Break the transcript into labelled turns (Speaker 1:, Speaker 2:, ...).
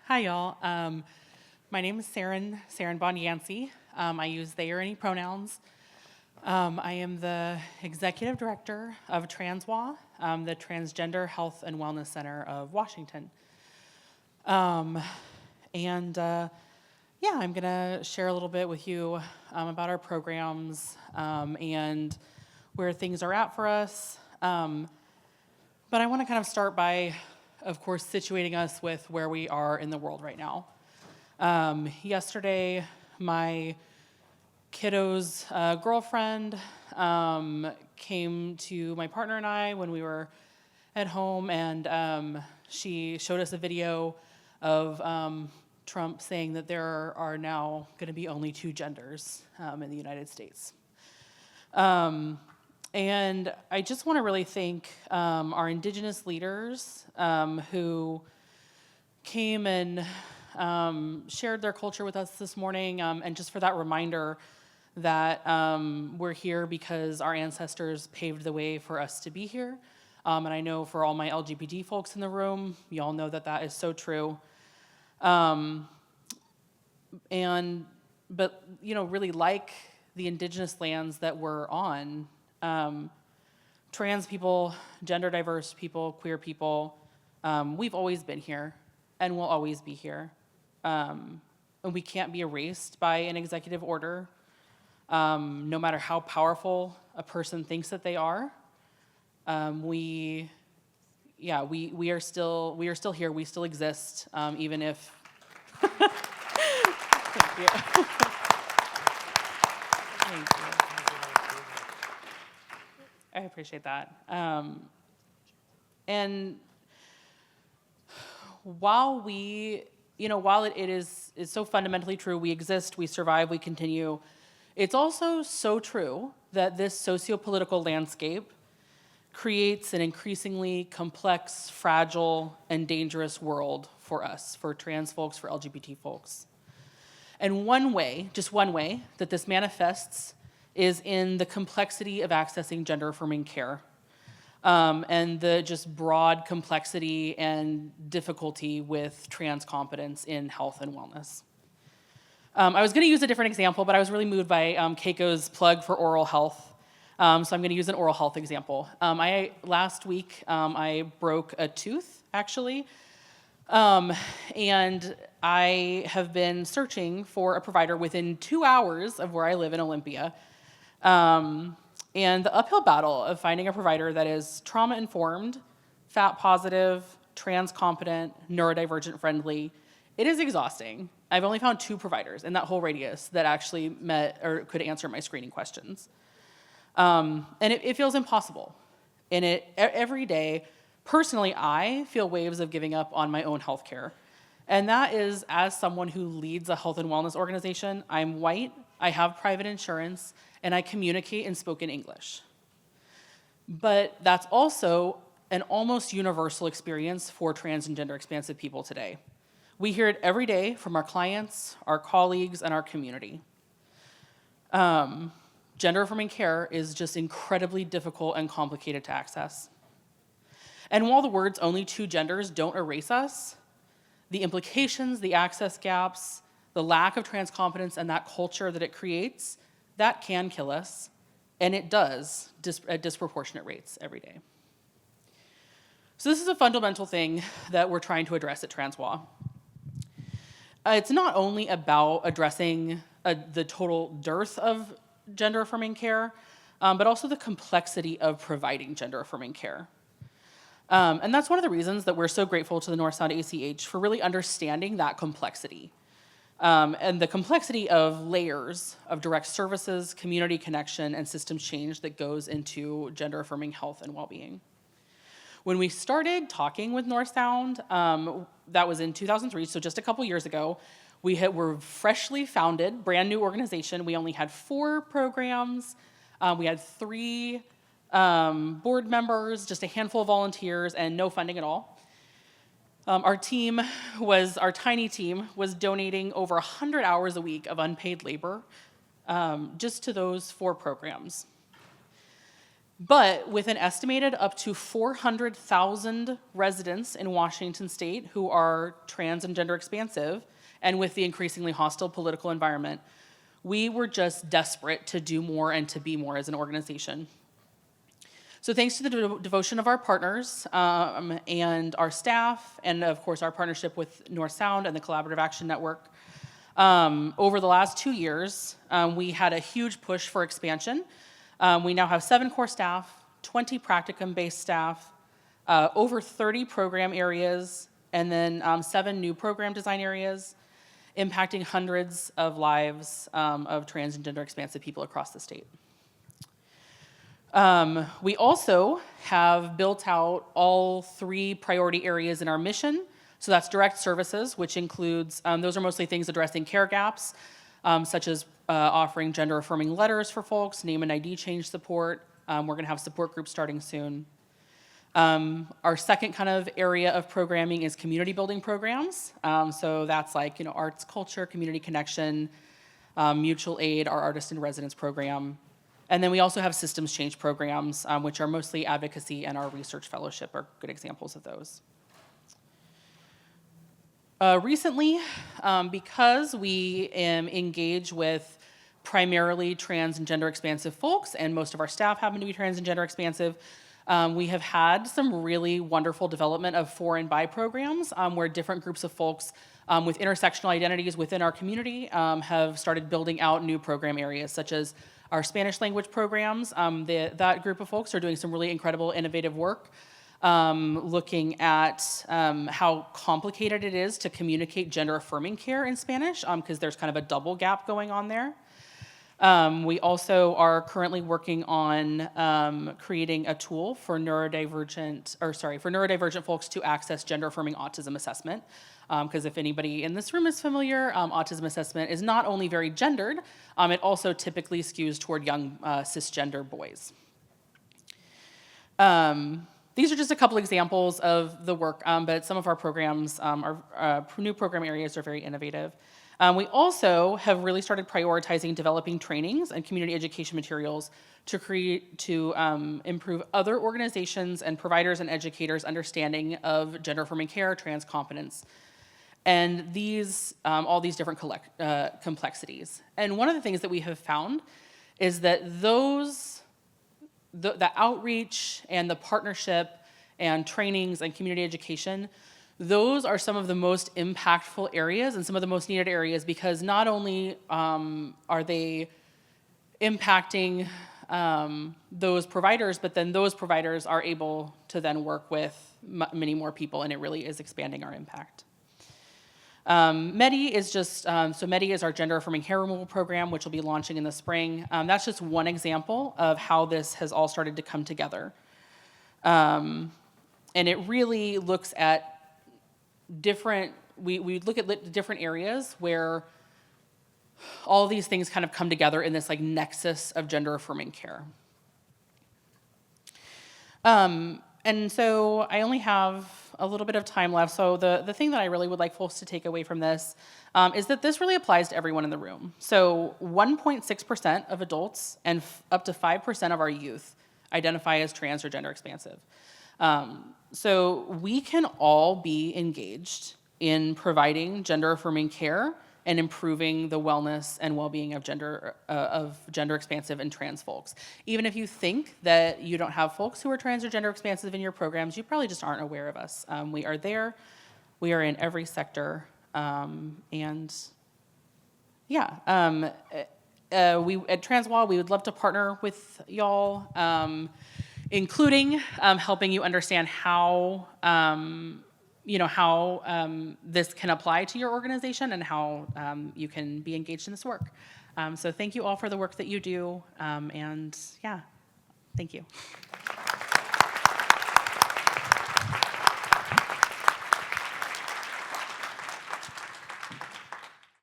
Speaker 1: Hi, y'all. My name is Saren Bond-Yancey. I use they or any pronouns. I am the Executive Director of TransWA, the Transgender Health and Wellness Center of Washington. I'm going to share a little bit with you about our programs and where things are at for us. But I want to kind of start by, of course, situating us with where we are in the world right now. Yesterday, my kiddo's girlfriend came to my partner and I when we were at home, and she showed us a video of Trump saying that there are now going to be only two genders in the United States. And I just want to really thank our Indigenous leaders who came and shared their culture with us this morning, and just for that reminder that we're here because our ancestors paved the way for us to be here. And I know for all my LGBT folks in the room, you all know that that is so true. But really like the indigenous lands that we're on, trans people, gender diverse people, queer people, we've always been here and will always be here. And we can't be erased by an executive order, no matter how powerful a person thinks that they are. We are still here. We still exist, even if. Thank you. Thank you. I appreciate that. And while it is so fundamentally true, we exist, we survive, we continue, it's also so true that this socio-political landscape creates an increasingly complex, fragile, and dangerous world for us, for trans folks, for LGBT folks. And one way, just one way, that this manifests is in the complexity of accessing gender-affirming care, and the just broad complexity and difficulty with trans competence in health and wellness. I was going to use a different example, but I was really moved by Keiko's plug for oral health, so I'm going to use an oral health example. Last week, I broke a tooth, actually, and I have been searching for a provider within 2 hours of where I live in Olympia. And the uphill battle of finding a provider that is trauma-informed, fat-positive, trans-competent, neurodivergent friendly, it is exhausting. I've only found 2 providers in that whole radius that actually met or could answer my screening questions. And it feels impossible. And every day, personally, I feel waves of giving up on my own healthcare. And that is, as someone who leads a health and wellness organization, I'm white, I have private insurance, and I communicate in spoken English. But that's also an almost universal experience for trans and gender expansive people today. We hear it every day from our clients, our colleagues, and our community. Gender-affirming care is just incredibly difficult and complicated to access. And while the words "only two genders" don't erase us, the implications, the access gaps, the lack of trans competence, and that culture that it creates, that can kill us, and it does at disproportionate rates every day. So this is a fundamental thing that we're trying to address at TransWA. It's not only about addressing the total dearth of gender-affirming care, but also the complexity of providing gender-affirming care. And that's one of the reasons that we're so grateful to the North Sound ACH for really understanding that complexity. And the complexity of layers of direct services, community connection, and systems change that goes into gender-affirming health and well-being. When we started talking with North Sound, that was in 2003, so just a couple years ago, were freshly founded, brand new organization. We only had 4 programs. We had 3 board members, just a handful of volunteers, and no funding at all. Our tiny team was donating over 100 hours a week of unpaid labor just to those 4 programs. But with an estimated up to 400,000 residents in Washington state who are trans and gender expansive, and with the increasingly hostile political environment, we were just desperate to do more and to be more as an organization. So thanks to the devotion of our partners and our staff, and of course our partnership with North Sound and the Collaborative Action Network, over the last 2 years, we had a huge push for expansion. We now have 7 core staff, 20 practicum-based staff, over 30 program areas, and then 7 new program design areas, impacting hundreds of lives of trans and gender expansive people across the state. We also have built out all 3 priority areas in our mission. So that's direct services, which includes, those are mostly things addressing care gaps, such as offering gender-affirming letters for folks, name and ID change support. We're going to have support groups starting soon. Our second kind of area of programming is community building programs. So that's like, arts, culture, community connection, mutual aid, our artist in residence program. And then we also have systems change programs, which are mostly advocacy, and our research fellowship are good examples of those. Recently, because we engage with primarily trans and gender expansive folks, and most of our staff happen to be trans and gender expansive, we have had some really wonderful development of for and by programs where different groups of folks with intersectional identities within our community have started building out new program areas, such as our Spanish language programs. That group of folks are doing some really incredible, innovative work, looking at how complicated it is to communicate gender-affirming care in Spanish, because there's kind of a double gap going on there. We also are currently working on creating a tool for neurodivergent folks to access gender-affirming autism assessment. Because if anybody in this room is familiar, autism assessment is not only very gendered, it also typically skews toward young cisgender boys. These are just a couple examples of the work, but some of our programs, our new program areas are very innovative. We also have really started prioritizing developing trainings and community education materials to improve other organizations and providers and educators' understanding of gender-affirming care, trans competence, and all these different complexities. And one of the things that we have found is that the outreach and the partnership and trainings and community education, those are some of the most impactful areas and some of the most needed areas, because not only are they impacting those providers, but then those providers are able to then work with many more people, and it really is expanding our impact. MEDI is MEDI is our gender-affirming hair removal program, which will be launching in the spring. That's just one example of how this has all started to come together. And it really looks at we look at different areas where all these things kind of come together in this like nexus of gender-affirming care. And so I only have a little bit of time left. So the thing that I really would like folks to take away from this is that this really applies to everyone in the room. So 1.6% of adults and up to 5% of our youth identify as trans or gender expansive. So we can all be engaged in providing gender-affirming care and improving the wellness and well-being of gender expansive and trans folks. Even if you think that you don't have folks who are trans or gender expansive in your programs, you probably just aren't aware of us. We are there. We are in every sector. And yeah, we at Transwall, we would love to partner with y'all, including helping you understand how this can apply to your organization and how you can be engaged in this work. So thank you all for the work that you do, and yeah, thank you.